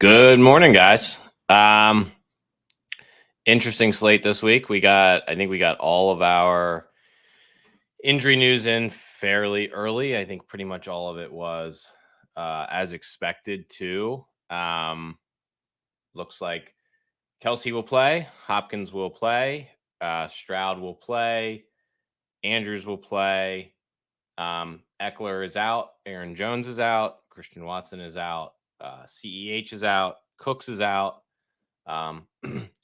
Good morning, guys. Um, Interesting slate this week. I think we got all of our injury news in fairly early. I think pretty much all of it was as expected too. Looks like Kelsey will play, Hopkins will play, Stroud will play, Andrews will play. Eckler is out, Aaron Jones is out, Christian Watson is out, CEH is out, Cooks is out.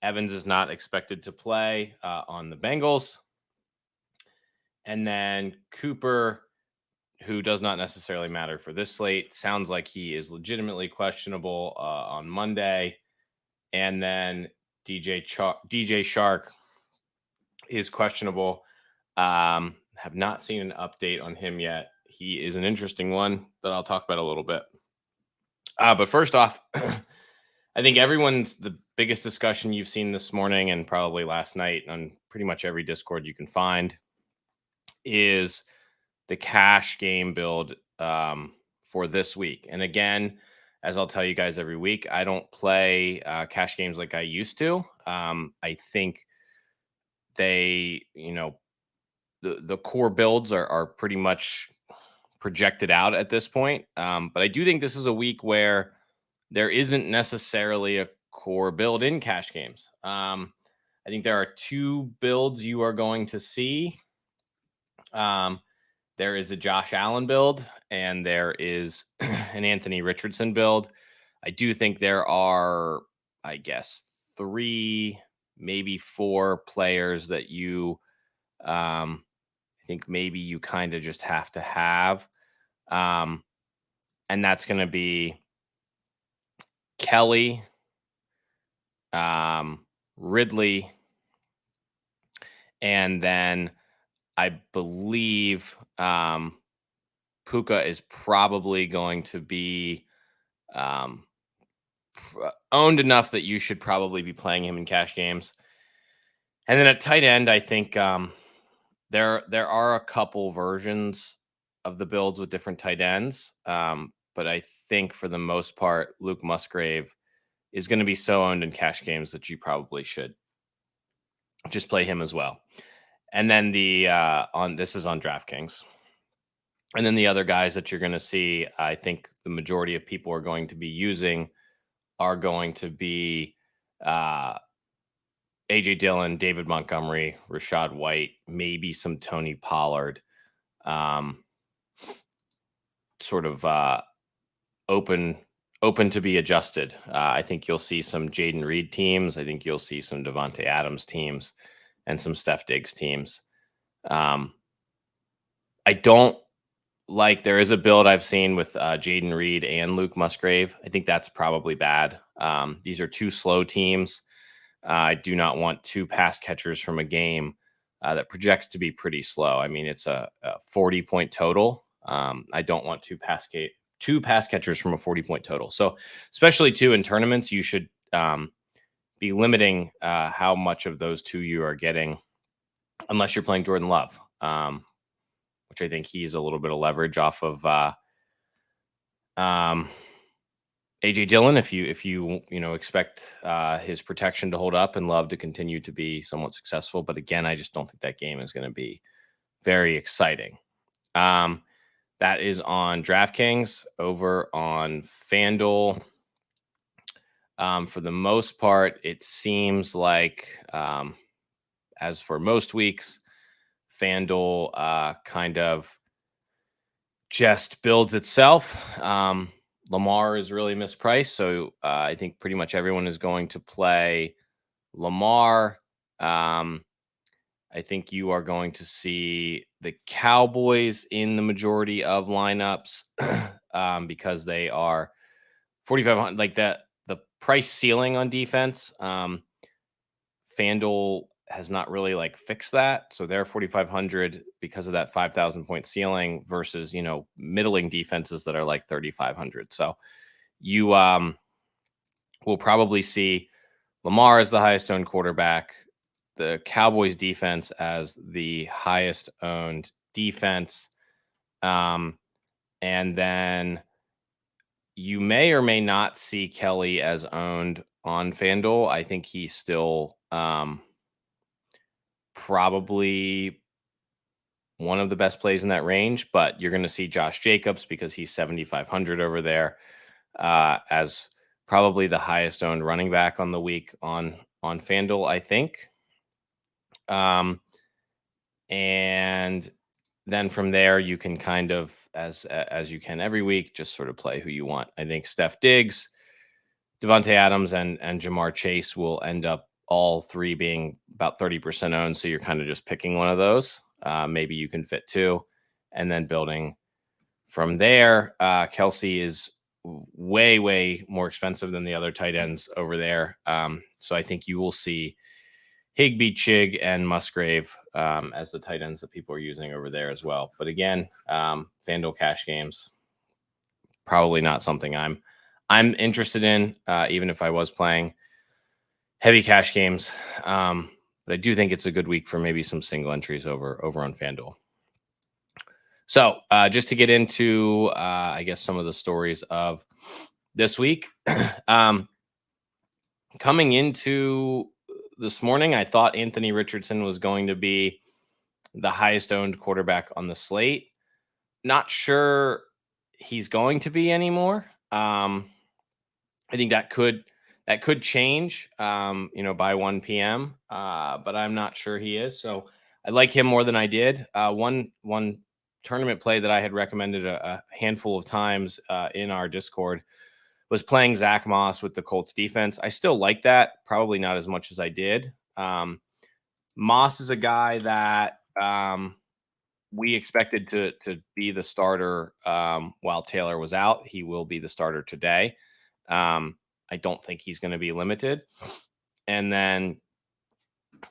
Evans is not expected to play on the Bengals. And then Cooper, who does not necessarily matter for this slate, sounds like he is legitimately questionable on Monday. And then DJ Shark is questionable. Have not seen an update on him yet. He is an interesting one that I'll talk about a little bit. But first off, I think the biggest discussion you've seen this morning and probably last night on pretty much every Discord you can find is the cash game build for this week. And again, as I'll tell you guys every week, I don't play cash games like I used to. I think the core builds are pretty much projected out at this point. But I do think this is a week where there isn't necessarily a core build in cash games. I think there are two builds you are going to see. There is a Josh Allen build and there is an Anthony Richardson build. I do think there are, I guess, 3, maybe 4 players that I think maybe you kind of just have to have. And that's going to be Kelly, Ridley, and then I believe Puka is probably going to be owned enough that you should probably be playing him in cash games. And then at tight end, I think there are a couple versions of the builds with different tight ends. But I think for the most part, Luke Musgrave is going to be so owned in cash games that you probably should just play him as well. And then this is on DraftKings. And then the other guys that you're going to see, I think the majority of people are going to be using are going to be AJ Dillon, David Montgomery, Rashad White, maybe some Tony Pollard, sort of open to be adjusted. I think you'll see some Jaden Reed teams. I think you'll see some Devontae Adams teams and some Steph Diggs teams. I don't like, there is a build I've seen with Jaden Reed and Luke Musgrave. I think that's probably bad. These are 2 slow teams. I do not want 2 pass catchers from a game that projects to be pretty slow. I mean, it's a 40-point total. I don't want 2 pass catchers from a 40-point total. So especially 2 in tournaments, you should be limiting how much of those 2 you are getting, unless you're playing Jordan Love, which I think he's a little bit of leverage off of AJ Dillon. If you expect his protection to hold up and Love to continue to be somewhat successful, but again, I just don't think that game is going to be very exciting. That is on DraftKings. Over on FanDuel, for the most part, it seems like, as for most weeks, FanDuel kind of just builds itself. Lamar is really mispriced, so I think pretty much everyone is going to play Lamar. I think you are going to see the Cowboys in the majority of lineups because they are 4,500. Like the price ceiling on defense, FanDuel has not really fixed that, so they're 4,500 because of that 5,000 point ceiling versus middling defenses that are like 3,500. So you will probably see Lamar as the highest owned quarterback, the Cowboys defense as the highest owned defense, and then you may or may not see Kelly as owned on FanDuel. I think he's still probably one of the best plays in that range, but you're going to see Josh Jacobs because he's 7,500 over there as probably the highest owned running back on the week on FanDuel, I think. And then from there, you can kind of, as you can every week, just sort of play who you want. I think Steph Diggs, Devontae Adams, and Jamar Chase will end up all three being about 30% owned. So you're kind of just picking one of those. Maybe you can fit two, and then building from there. Kelsey is way, way more expensive than the other tight ends over there. So I think you will see Higbee, Chig, and Musgrave as the tight ends that people are using over there as well. But again, FanDuel cash games, probably not something I'm interested in, even if I was playing heavy cash games. But I do think it's a good week for maybe some single entries over on FanDuel. So just to get into, I guess, some of the stories of this week. Coming into this morning, I thought Anthony Richardson was going to be the highest owned quarterback on the slate. Not sure he's going to be anymore. I think that could change, by 1 p.m. But I'm not sure he is. So I like him more than I did. One tournament play that I had recommended a handful of times in our Discord was playing Zach Moss with the Colts defense. I still like that, probably not as much as I did. Moss is a guy that we expected to be the starter while Taylor was out. He will be the starter today. I don't think he's going to be limited. And then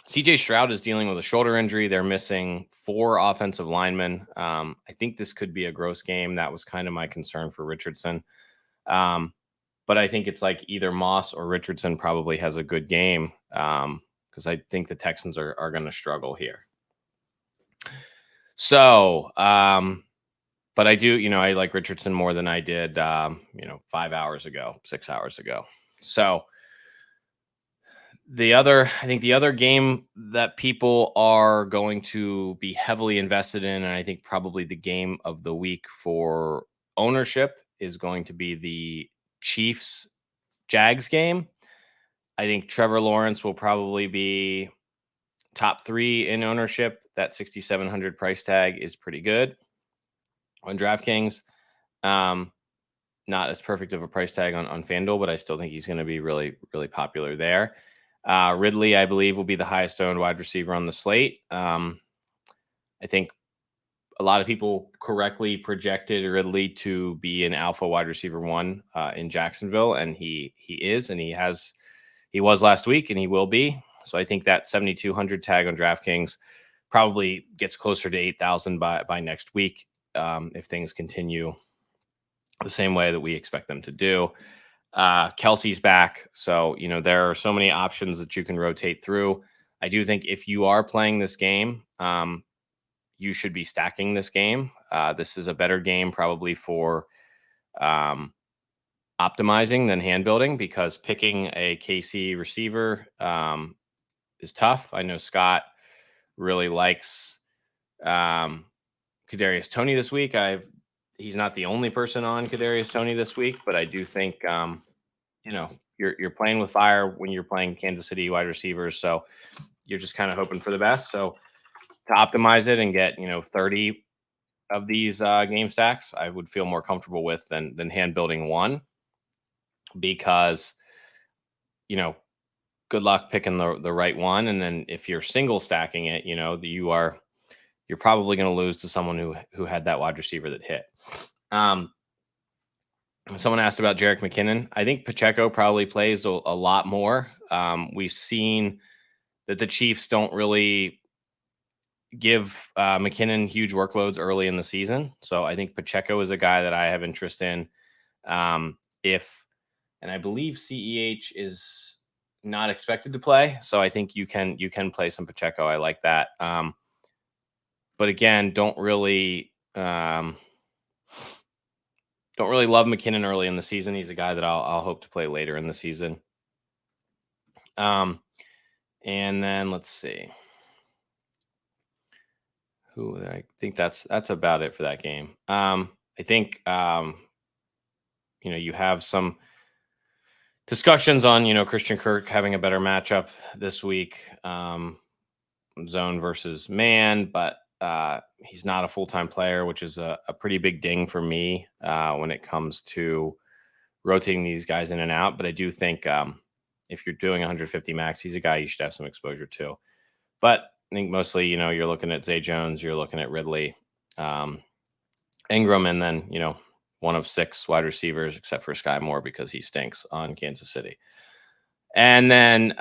CJ Stroud is dealing with a shoulder injury. They're missing 4 offensive linemen. I think this could be a gross game. That was kind of my concern for Richardson. But I think it's like either Moss or Richardson probably has a good game because I think the Texans are going to struggle here. So, but I do, I like Richardson more than I did, 5 hours ago, 6 hours ago. So I think the other game that people are going to be heavily invested in, and I think probably the game of the week for ownership, is going to be the Chiefs Jags game. I think Trevor Lawrence will probably be top 3 in ownership. That 6,700 price tag is pretty good on DraftKings. Not as perfect of a price tag on FanDuel, but I still think he's going to be really, really popular there. Ridley, I believe, will be the highest owned wide receiver on the slate. I think a lot of people correctly projected Ridley to be an alpha wide receiver 1 in Jacksonville, and he is, and he was last week, and he will be. So I think that 7,200 tag on DraftKings probably gets closer to 8,000 by next week if things continue the same way that we expect them to do. Kelsey's back, so there are so many options that you can rotate through. I do think if you are playing this game, you should be stacking this game. This is a better game probably for optimizing than hand building, because picking a KC receiver is tough. I know Scott really likes Kadarius Tony this week. He's not the only person on Kadarius Tony this week, but I do think you're playing with fire when you're playing Kansas City wide receivers, so you're just kind of hoping for the best. So to optimize it and get 30 of these game stacks, I would feel more comfortable with than hand building one, because good luck picking the right one. And then if you're single stacking it, you're probably going to lose to someone who had that wide receiver that hit. Someone asked about Jerick McKinnon. I think Pacheco probably plays a lot more. We've seen that the Chiefs don't really give McKinnon huge workloads early in the season. So I think Pacheco is a guy that I have interest in. And I believe CEH is not expected to play, so I think you can play some Pacheco. I like that. But again, don't really Don't really love McKinnon early in the season. He's a guy that I'll hope to play later in the season. And then let's see. I think that's about it for that game. I think you have some discussions on Christian Kirk having a better matchup this week, zone versus man, but he's not a full-time player, which is a pretty big ding for me when it comes to rotating these guys in and out. But I do think if you're doing 150 max, he's a guy you should have some exposure to. But I think mostly, you're looking at Zay Jones, you're looking at Ridley, Ingram, and then, one of 6 wide receivers, except for Sky Moore because he stinks on Kansas City. And then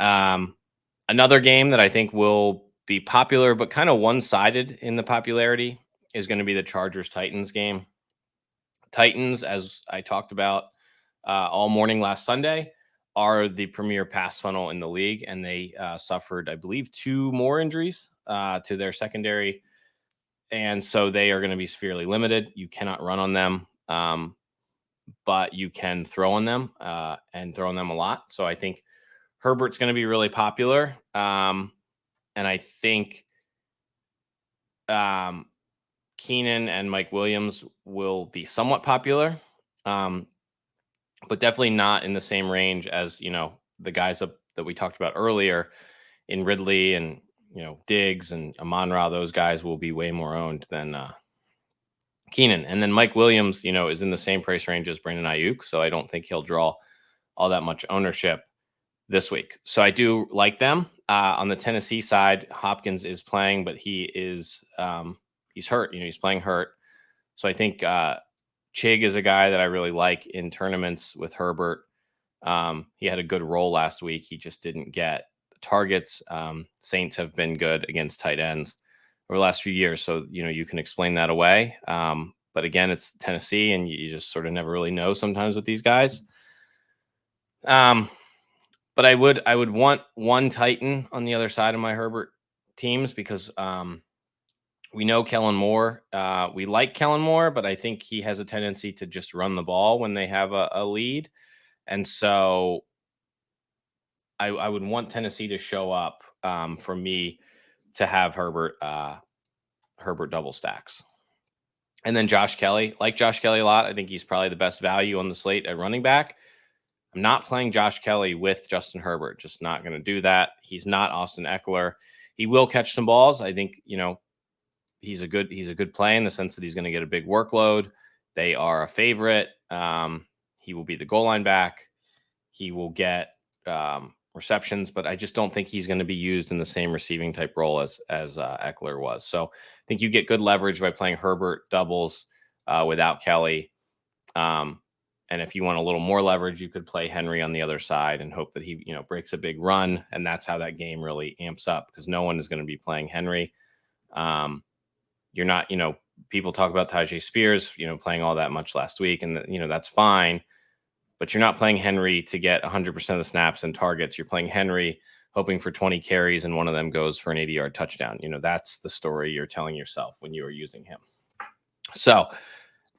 another game that I think will be popular, but kind of one-sided in the popularity, is going to be the Chargers-Titans game. Titans, as I talked about all morning last Sunday, are the premier pass funnel in the league, and they suffered, I believe, 2 more injuries to their secondary, and so they are going to be severely limited. You cannot run on them, but you can throw on them and throw on them a lot. So I think Herbert's going to be really popular, and I think Keenan and Mike Williams will be somewhat popular, but definitely not in the same range as the guys that we talked about earlier in Ridley and Diggs and Amon-Ra. Those guys will be way more owned than Keenan. And then Mike Williams, is in the same price range as Brandon Ayuk, so I don't think he'll draw all that much ownership this week. So I do like them. On the Tennessee side, Hopkins is playing, but he is he's hurt. He's playing hurt. So I think Chig is a guy that I really like in tournaments with Herbert. He had a good role last week. He just didn't get targets. Saints have been good against tight ends over the last few years, so you can explain that away. But again, it's Tennessee, and you just sort of never really know sometimes with these guys. But I would want one Titan on the other side of my Herbert teams because we know Kellen Moore. We like Kellen Moore, but I think he has a tendency to just run the ball when they have a lead. And so I would want Tennessee to show up for me to have Herbert double stacks. And then Josh Kelly. Like Josh Kelly a lot. I think he's probably the best value on the slate at running back. I'm not playing Josh Kelly with Justin Herbert. Just not going to do that. He's not Austin Eckler. He will catch some balls. I think, he's a good play in the sense that he's going to get a big workload. They are a favorite. He will be the goal line back. He will get receptions, but I just don't think he's going to be used in the same receiving type role as Eckler was. So I think you get good leverage by playing Herbert doubles without Kelly. And if you want a little more leverage, you could play Henry on the other side and hope that he, breaks a big run. And that's how that game really amps up because no one is going to be playing Henry. You're not, people talk about Tajay Spears, playing all that much last week, and that's fine. But you're not playing Henry to get 100% of the snaps and targets. You're playing Henry hoping for 20 carries and one of them goes for an 80-yard touchdown. That's the story you're telling yourself when you are using him. So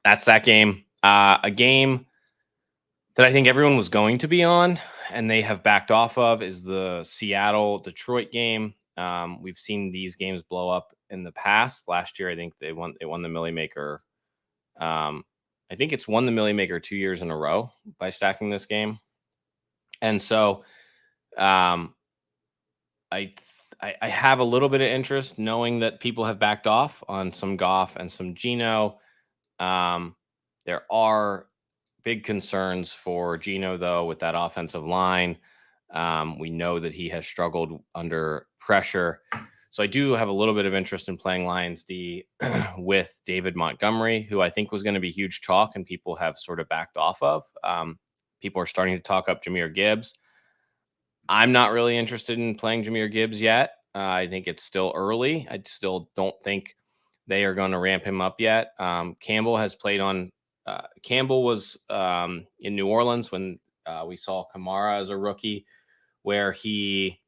that's that game. A game that I think everyone was going to be on and they have backed off of is the Seattle-Detroit game. We've seen these games blow up in the past. Last year, I think they won the Millie Maker. I think it's won the Millie Maker 2 years in a row by stacking this game. And so I have a little bit of interest knowing that people have backed off on some Goff and some Geno. There are big concerns for Geno, though, with that offensive line. We know that he has struggled under pressure. So I do have a little bit of interest in playing Lions D with David Montgomery, who I think was going to be huge chalk and people have sort of backed off of. People are starting to talk up Jahmyr Gibbs. I'm not really interested in playing Jahmyr Gibbs yet. I think it's still early. I still don't think they are going to ramp him up yet. Campbell has played on Campbell was in New Orleans when we saw Kamara as a rookie, where he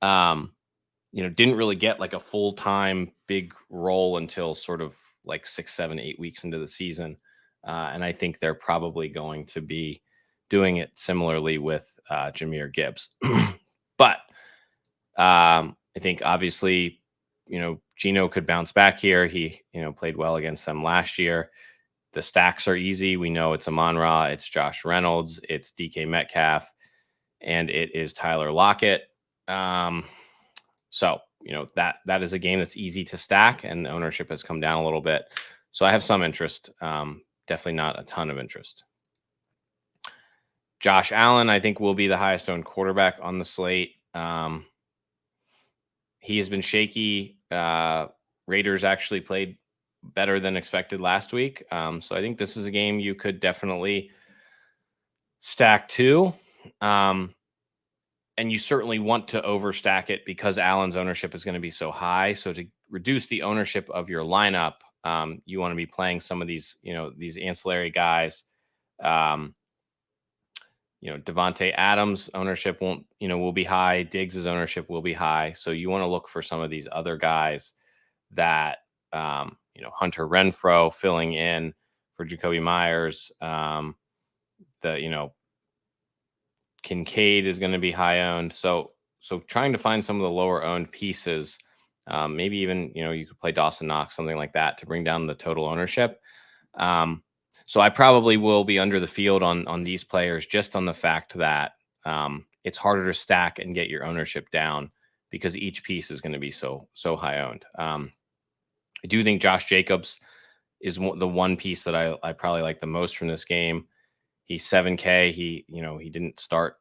didn't really get like a full-time big role until sort of like 6, 7, 8 weeks into the season. And I think they're probably going to be doing it similarly with Jahmyr Gibbs. But I think obviously, Geno could bounce back here. He, played well against them last year. The stacks are easy. We know it's Amon-Ra, it's Josh Reynolds, it's DK Metcalf, and it is Tyler Lockett. So, that is a game that's easy to stack, and ownership has come down a little bit. So I have some interest, definitely not a ton of interest. Josh Allen, I think, will be the highest owned quarterback on the slate. He has been shaky. Raiders actually played better than expected last week. So I think this is a game you could definitely stack too. And you certainly want to overstack it because Allen's ownership is going to be so high. So to reduce the ownership of your lineup, you want to be playing some of these, these ancillary guys. Devontae Adams' ownership will be high. Diggs' ownership will be high. So you want to look for some of these other guys that, Hunter Renfrow filling in for Jacoby Myers. Kincaid is going to be high owned. So trying to find some of the lower owned pieces, maybe even, you could play Dawson Knox, something like that to bring down the total ownership. So I probably will be under the field on these players just on the fact that it's harder to stack and get your ownership down because each piece is going to be so high owned. I do think Josh Jacobs is the one piece that I probably like the most from this game. He's 7K. He didn't start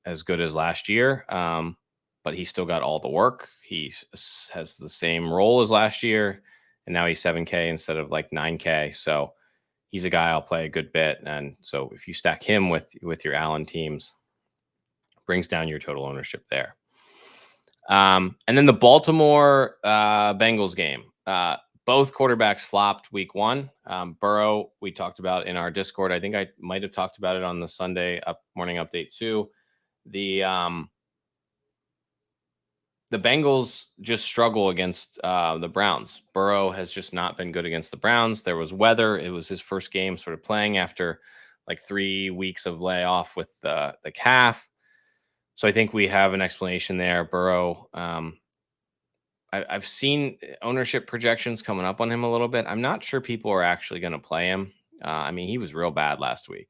as good as last year, but he still got all the work. He has the same role as last year, and now he's 7K instead of like 9K. So he's a guy I'll play a good bit. And so if you stack him with your Allen teams, brings down your total ownership there. And then the Baltimore Bengals game. Both quarterbacks flopped week one. Burrow, we talked about in our Discord. I think I might have talked about it on the Sunday morning update too. The Bengals just struggle against the Browns. Burrow has just not been good against the Browns. There was weather. It was his first game sort of playing after like 3 weeks of layoff with the calf. So I think we have an explanation there. Burrow, I've seen ownership projections coming up on him a little bit. I'm not sure people are actually going to play him. He was real bad last week.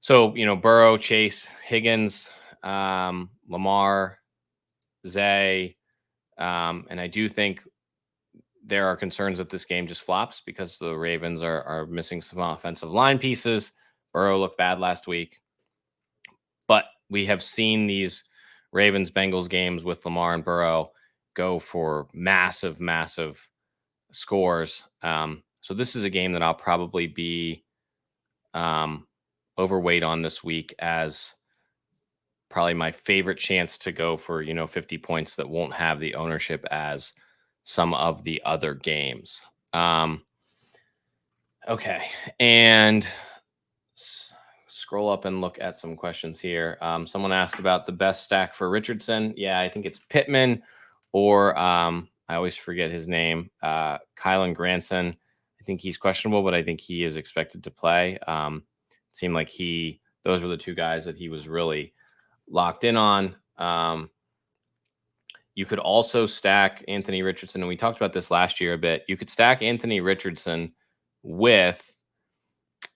So, Burrow, Chase, Higgins, Lamar, Zay. And I do think there are concerns that this game just flops because the Ravens are missing some offensive line pieces. Burrow looked bad last week. But we have seen these Ravens-Bengals games with Lamar and Burrow go for massive, massive scores. So this is a game that I'll probably be overweight on this week as probably my favorite chance to go for, 50 points that won't have the ownership as some of the other games. Okay. And scroll up and look at some questions here. Someone asked about the best stack for Richardson. Yeah, I think it's Pittman or I always forget his name, Kylan Granson. I think he's questionable, but I think he is expected to play. It seemed like those were the two guys that he was really locked in on. You could also stack Anthony Richardson, and we talked about this last year a bit. You could stack Anthony Richardson with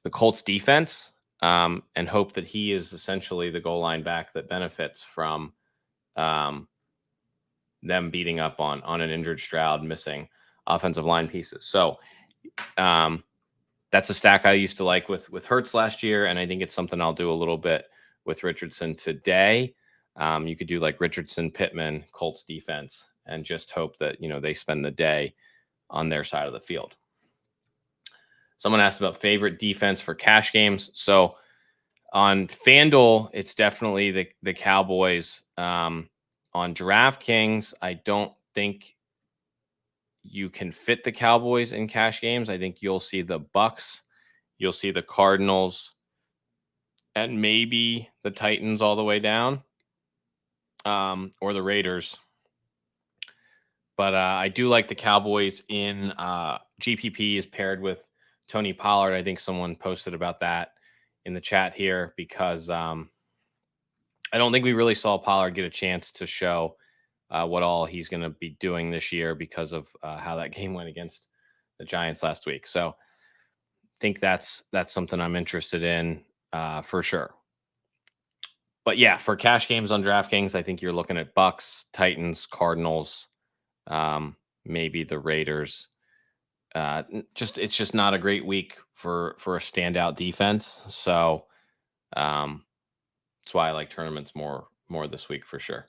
the Colts defense and hope that he is essentially the goal line back that benefits from them beating up on an injured Stroud, missing offensive line pieces. So that's a stack I used to like with Hurts last year, and I think it's something I'll do a little bit with Richardson today. You could do like Richardson, Pittman, Colts defense, and just hope that, they spend the day on their side of the field. Someone asked about favorite defense for cash games. So on FanDuel, it's definitely the Cowboys. On DraftKings, I don't think you can fit the Cowboys in cash games. I think you'll see the Bucks, you'll see the Cardinals, and maybe the Titans all the way down, or the Raiders. But I do like the Cowboys in GPP is paired with Tony Pollard. I think someone posted about that in the chat here because I don't think we really saw Pollard get a chance to show what all he's going to be doing this year because of how that game went against the Giants last week. So I think that's something I'm interested in for sure. But yeah, for cash games on DraftKings, I think you're looking at Bucks, Titans, Cardinals, maybe the Raiders. It's just not a great week for a standout defense. So that's why I like tournaments more this week for sure.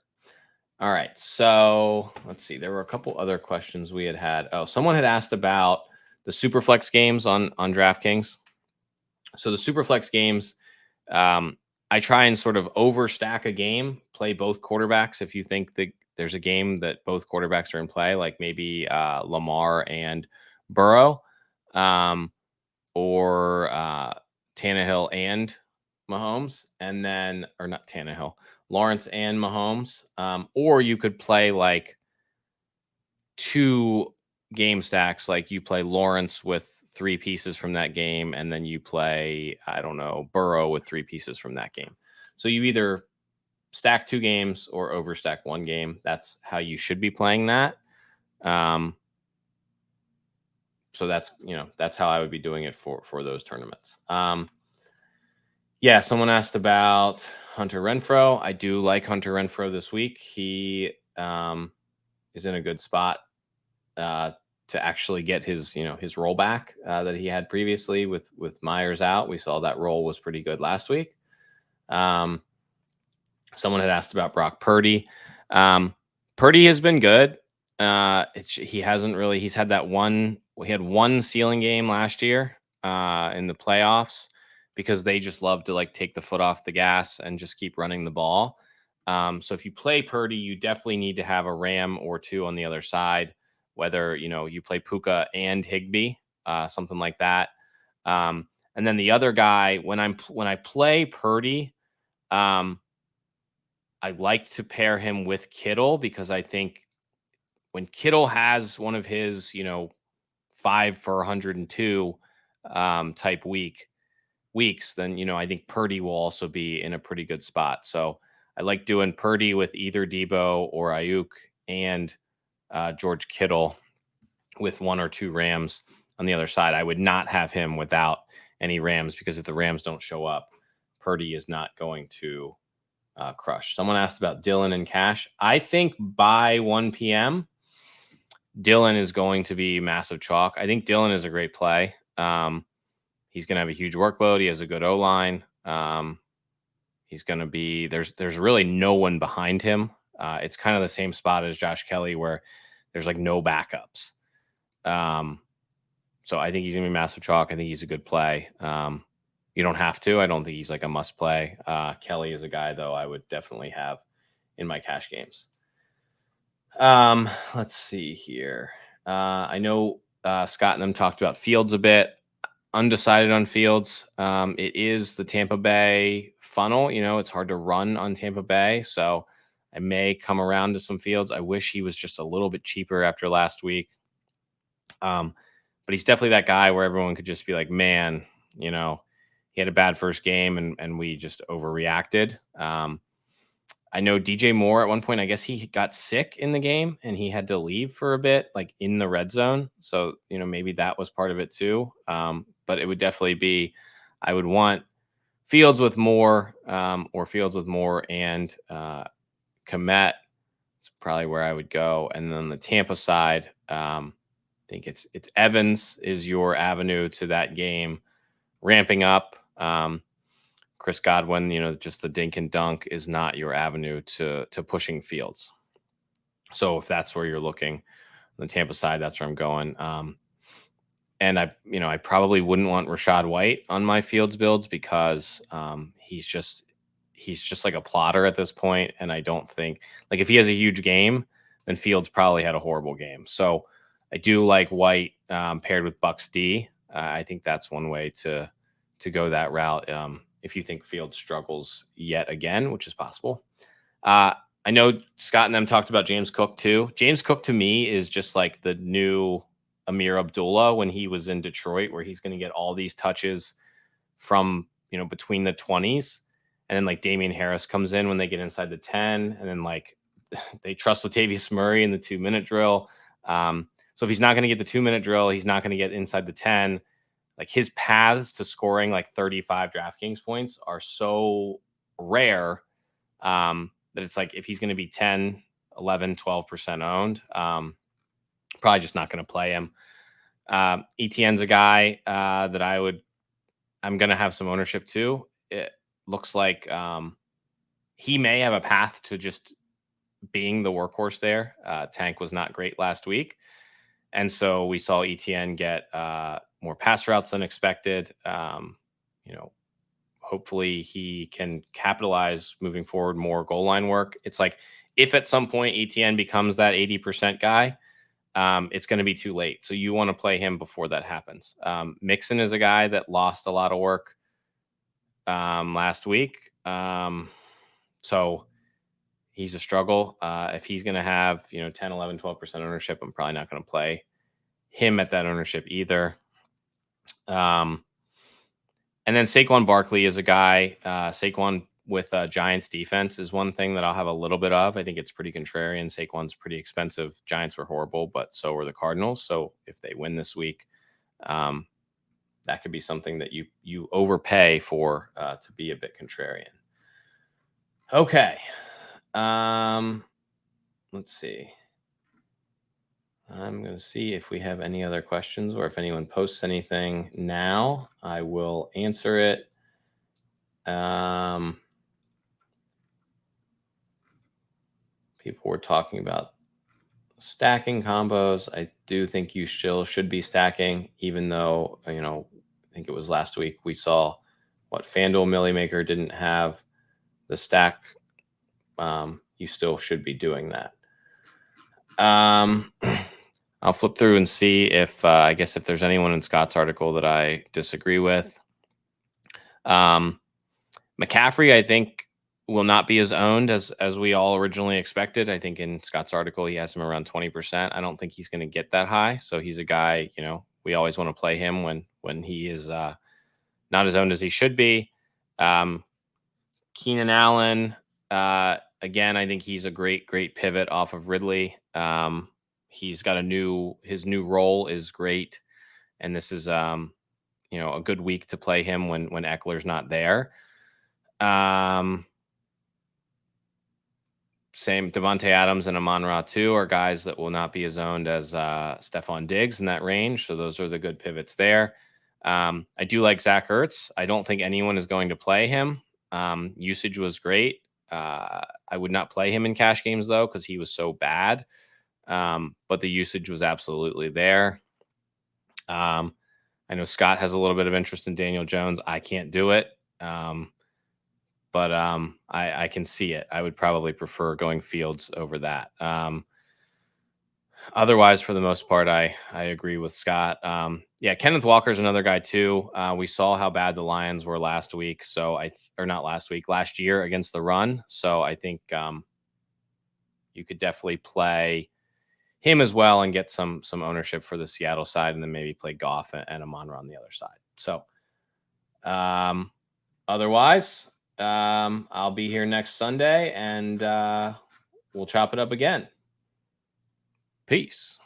All right, so let's see. There were a couple other questions we had. Oh, someone had asked about the Superflex games on DraftKings. So the Superflex games, I try and sort of overstack a game, play both quarterbacks. If you think that there's a game that both quarterbacks are in play, like maybe Lamar and Burrow, or Tannehill and Mahomes, and then, or not Tannehill, Lawrence and Mahomes, or you could play like 2 game stacks, like you play Lawrence with 3 pieces from that game, and then you play, I don't know, Burrow with 3 pieces from that game. So you either stack 2 games or overstack 1 game. That's how you should be playing that. So that's how I would be doing it for those tournaments. Yeah, someone asked about Hunter Renfrow. I do like Hunter Renfrow this week. He is in a good spot to actually get his role back that he had previously with Myers out. We saw that role was pretty good last week. Someone had asked about Brock Purdy. Purdy has been good. He hasn't really. He's had that one. We had one ceiling game last year in the playoffs because they just love to like take the foot off the gas and just keep running the ball. So if you play Purdy, you definitely need to have a Ram or 2 on the other side. Whether you play Puka and Higbee, something like that. And then the other guy, when I play Purdy, I like to pair him with Kittle because I think when Kittle has one of his 5 for 102 type weeks, then I think Purdy will also be in a pretty good spot. So I like doing Purdy with either Debo or Ayuk and George Kittle with 1 or 2 Rams on the other side. I would not have him without any Rams because if the Rams don't show up, Purdy is not going to crush. Someone asked about Dylan and Cash. I think by 1 p.m., Dylan is going to be massive chalk. I think Dylan is a great play. He's going to have a huge workload. He has a good O-line. He's going to be there's really no one behind him. It's kind of the same spot as Josh Kelly where there's like no backups. So I think he's going to be massive chalk. I think he's a good play. You don't have to. I don't think he's like a must play. Kelly is a guy, though, I would definitely have in my cash games. Let's see here. I know Scott and them talked about Fields a bit. Undecided on Fields. It is the Tampa Bay funnel. It's hard to run on Tampa Bay. So I may come around to some Fields. I wish he was just a little bit cheaper after last week. But he's definitely that guy where everyone could just be like, man, he had a bad first game and we just overreacted. I know DJ Moore at one point, I guess he got sick in the game and he had to leave for a bit, like in the red zone. So, maybe that was part of it too. But it would definitely be, I would want Fields with Moore or Fields with Moore and Kmet. It's probably where I would go. And then the Tampa side, I think it's Evans is your avenue to that game ramping up. Chris Godwin, just the dink and dunk is not your avenue to pushing Fields. So if that's where you're looking, on the Tampa side, that's where I'm going. And I probably wouldn't want Rachaad White on my Fields builds because he's just like a plotter at this point. And I don't think like if he has a huge game, then Fields probably had a horrible game. So I do like White paired with Bucks D. I think that's one way to go that route. If you think Fields struggles yet again, which is possible. I know Scott and them talked about James Cook too. James Cook to me is just like the new Amir Abdullah when he was in Detroit, where he's going to get all these touches from, between the 20s. And then like Damian Harris comes in when they get inside the 10, and then like they trust Latavius Murray in the 2-minute drill. So if he's not going to get the 2-minute drill, he's not going to get inside the 10. Like his paths to scoring like 35 DraftKings points are so rare that it's like if he's going to be 10, 11, 12% owned, probably just not going to play him. ETN's a guy that I'm going to have some ownership too. It looks like he may have a path to just being the workhorse there. Tank was not great last week. And so we saw ETN get more pass routes than expected. Hopefully he can capitalize moving forward, more goal line work. It's like if at some point ETN becomes that 80% guy, it's going to be too late. So you want to play him before that happens. Mixon is a guy that lost a lot of work last week. So he's a struggle. If he's going to have, 10, 11, 12% ownership, I'm probably not going to play him at that ownership either. And then Saquon Barkley is a guy. Saquon with Giants defense is one thing that I'll have a little bit of. I think it's pretty contrarian. Saquon's pretty expensive. Giants were horrible, but so were the Cardinals. So if they win this week, that could be something that you overpay for to be a bit contrarian. Okay. Let's see. I'm going to see if we have any other questions or if anyone posts anything now. I will answer it. People were talking about stacking combos. I do think you still should be stacking, even though, I think it was last week we saw what FanDuel Millie Maker didn't have the stack. You still should be doing that. I'll flip through and see if I guess if there's anyone in Scott's article that I disagree with. McCaffrey, I think, will not be as owned as we all originally expected. I think in Scott's article, he has him around 20%. I don't think he's going to get that high. So he's a guy, we always want to play him when he is not as owned as he should be. Keenan Allen, again, I think he's a great pivot off of Ridley. He's got his new role is great. And this is, a good week to play him when Eckler's not there. Same Devontae Adams and Amon-Ra too are guys that will not be as owned as Stephon Diggs in that range. So those are the good pivots there. I do like Zach Ertz. I don't think anyone is going to play him. Usage was great. I would not play him in cash games though, because he was so bad. But the usage was absolutely there. I know Scott has a little bit of interest in Daniel Jones. I can't do it. But I can see it. I would probably prefer going Fields over that. Otherwise, for the most part, I agree with Scott. Kenneth Walker is another guy too. We saw how bad the Lions were last week. So last year against the run. So I think you could definitely play him as well and get some ownership for the Seattle side, and then maybe play Goff and Amon-Ra on the other side. So otherwise, I'll be here next Sunday and we'll chop it up again. Peace.